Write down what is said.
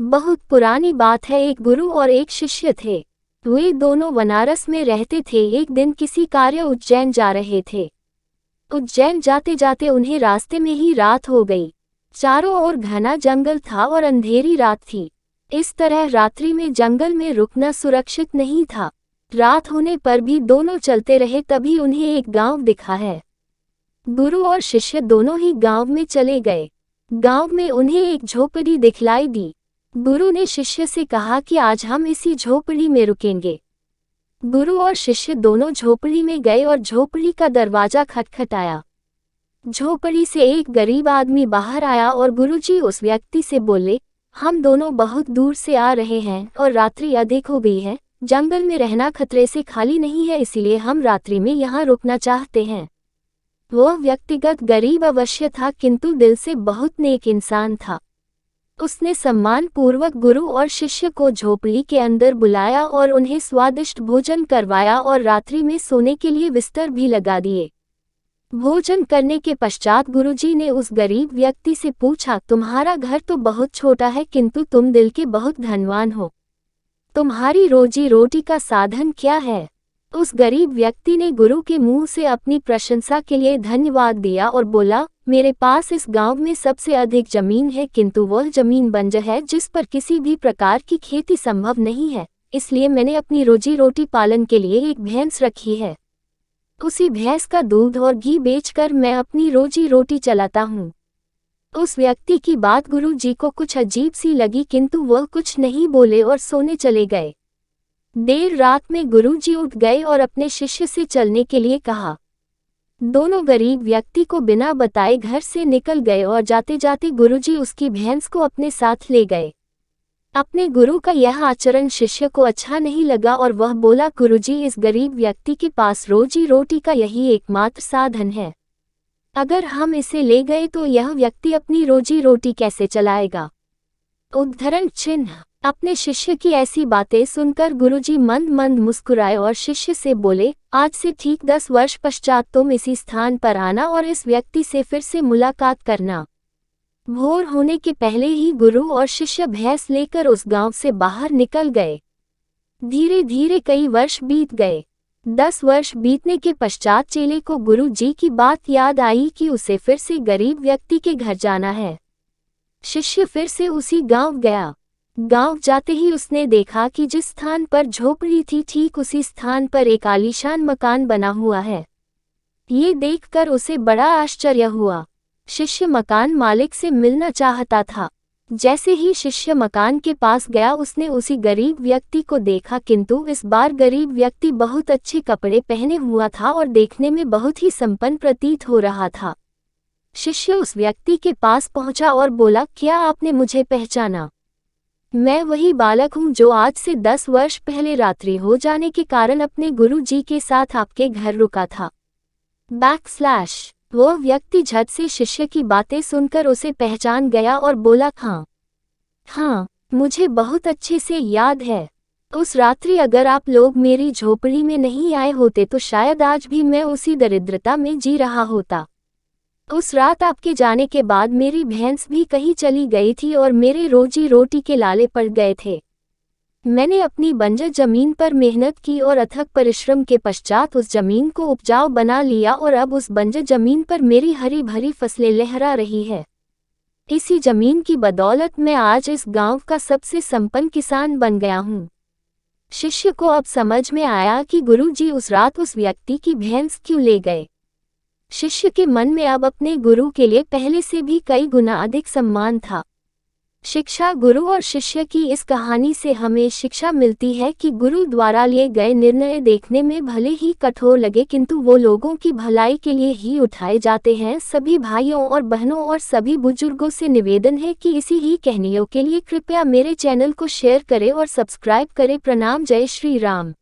बहुत पुरानी बात है, एक गुरु और एक शिष्य थे। वे दोनों बनारस में रहते थे। एक दिन किसी कार्य उज्जैन जा रहे थे। उज्जैन जाते जाते उन्हें रास्ते में ही रात हो गई। चारों ओर घना जंगल था और अंधेरी रात थी। इस तरह रात्रि में जंगल में रुकना सुरक्षित नहीं था। रात होने पर भी दोनों चलते रहे। तभी उन्हें एक गांव दिखा है। गुरु और शिष्य दोनों ही गांव में चले गए। गांव में उन्हें एक झोपड़ी दिखलाई दी। गुरु ने शिष्य से कहा कि आज हम इसी झोपड़ी में रुकेंगे। गुरु और शिष्य दोनों झोपड़ी में गए और झोपड़ी का दरवाजा खटखटाया। झोपड़ी से एक गरीब आदमी बाहर आया और गुरुजी उस व्यक्ति से बोले, हम दोनों बहुत दूर से आ रहे हैं और रात्रि अधिक हो गई है। जंगल में रहना खतरे से खाली नहीं है, इसलिए हम रात्रि में यहाँ रुकना चाहते हैं। वह व्यक्तिगत गरीब अवश्य था, किंतु दिल से बहुत नेक इंसान था। उसने सम्मान पूर्वक गुरु और शिष्य को झोपड़ी के अंदर बुलाया और उन्हें स्वादिष्ट भोजन करवाया और रात्रि में सोने के लिए बिस्तर भी लगा दिए। भोजन करने के पश्चात गुरुजी ने उस गरीब व्यक्ति से पूछा, तुम्हारा घर तो बहुत छोटा है, किंतु तुम दिल के बहुत धनवान हो। तुम्हारी रोजी रोटी का साधन क्या है? उस गरीब व्यक्ति ने गुरु के मुंह से अपनी प्रशंसा के लिए धन्यवाद दिया और बोला, मेरे पास इस गांव में सबसे अधिक जमीन है, किंतु वह जमीन बंजर है जिस पर किसी भी प्रकार की खेती संभव नहीं है। इसलिए मैंने अपनी रोजी रोटी पालन के लिए एक भैंस रखी है। उसी भैंस का दूध और घी बेचकर मैं अपनी रोजी रोटी चलाता हूँ। उस व्यक्ति की बात गुरु जी को कुछ अजीब सी लगी, किंतु वह कुछ नहीं बोले और सोने चले गए। देर रात में गुरुजी उठ गए और अपने शिष्य से चलने के लिए कहा। दोनों गरीब व्यक्ति को बिना बताए घर से निकल गए और जाते जाते गुरुजी उसकी भैंस को अपने साथ ले गए। अपने गुरु का यह आचरण शिष्य को अच्छा नहीं लगा और वह बोला, गुरुजी, इस गरीब व्यक्ति के पास रोजी रोटी का यही एकमात्र साधन है। अगर हम इसे ले गए तो यह व्यक्ति अपनी रोजी रोटी कैसे चलाएगा? उद्धरण चिन्ह। अपने शिष्य की ऐसी बातें सुनकर गुरुजी मंद मंद मुस्कुराए और शिष्य से बोले, आज से ठीक 10 वर्ष पश्चात तुम इसी स्थान पर आना और इस व्यक्ति से फिर से मुलाकात करना। भोर होने के पहले ही गुरु और शिष्य भैंस लेकर उस गांव से बाहर निकल गए। धीरे धीरे कई वर्ष बीत गए। 10 वर्ष बीतने के पश्चात चेले को गुरु जी की बात याद आई कि उसे फिर से गरीब व्यक्ति के घर जाना है। शिष्य फिर से उसी गांव गया। गांव जाते ही उसने देखा कि जिस स्थान पर झोपड़ी थी ठीक उसी स्थान पर एक आलीशान मकान बना हुआ है। ये देखकर उसे बड़ा आश्चर्य हुआ। शिष्य मकान मालिक से मिलना चाहता था। जैसे ही शिष्य मकान के पास गया उसने उसी गरीब व्यक्ति को देखा, किंतु इस बार गरीब व्यक्ति बहुत अच्छे कपड़े पहने हुआ था और देखने में बहुत ही संपन्न प्रतीत हो रहा था। शिष्य उस व्यक्ति के पास पहुंचा और बोला, क्या आपने मुझे पहचाना? मैं वही बालक हूँ जो आज से 10 वर्ष पहले रात्रि हो जाने के कारण अपने गुरु जी के साथ आपके घर रुका था। / वह व्यक्ति झट से शिष्य की बातें सुनकर उसे पहचान गया और बोला, हाँ, मुझे बहुत अच्छे से याद है। उस रात्रि अगर आप लोग मेरी झोपड़ी में नहीं आए होते तो शायद आज भी मैं उसी दरिद्रता में जी रहा होता। उस रात आपके जाने के बाद मेरी भैंस भी कहीं चली गई थी और मेरे रोजी रोटी के लाले पड़ गए थे। मैंने अपनी बंजर जमीन पर मेहनत की और अथक परिश्रम के पश्चात उस जमीन को उपजाऊ बना लिया और अब उस बंजर जमीन पर मेरी हरी भरी फसलें लहरा रही है। इसी जमीन की बदौलत मैं आज इस गांव का सबसे संपन्न किसान बन गया हूँ। शिष्य को अब समझ में आया कि गुरुजी उस रात उस व्यक्ति की भैंस क्यों ले गए। शिष्य के मन में अब अपने गुरु के लिए पहले से भी कई गुना अधिक सम्मान था। शिक्षा। गुरु और शिष्य की इस कहानी से हमें शिक्षा मिलती है कि गुरु द्वारा लिए गए निर्णय देखने में भले ही कठोर लगे, किंतु वो लोगों की भलाई के लिए ही उठाए जाते हैं। सभी भाइयों और बहनों और सभी बुजुर्गों से निवेदन है कि इसी ही कहानियों के लिए कृपया मेरे चैनल को शेयर करें और सब्सक्राइब करें। प्रणाम। जय श्री राम।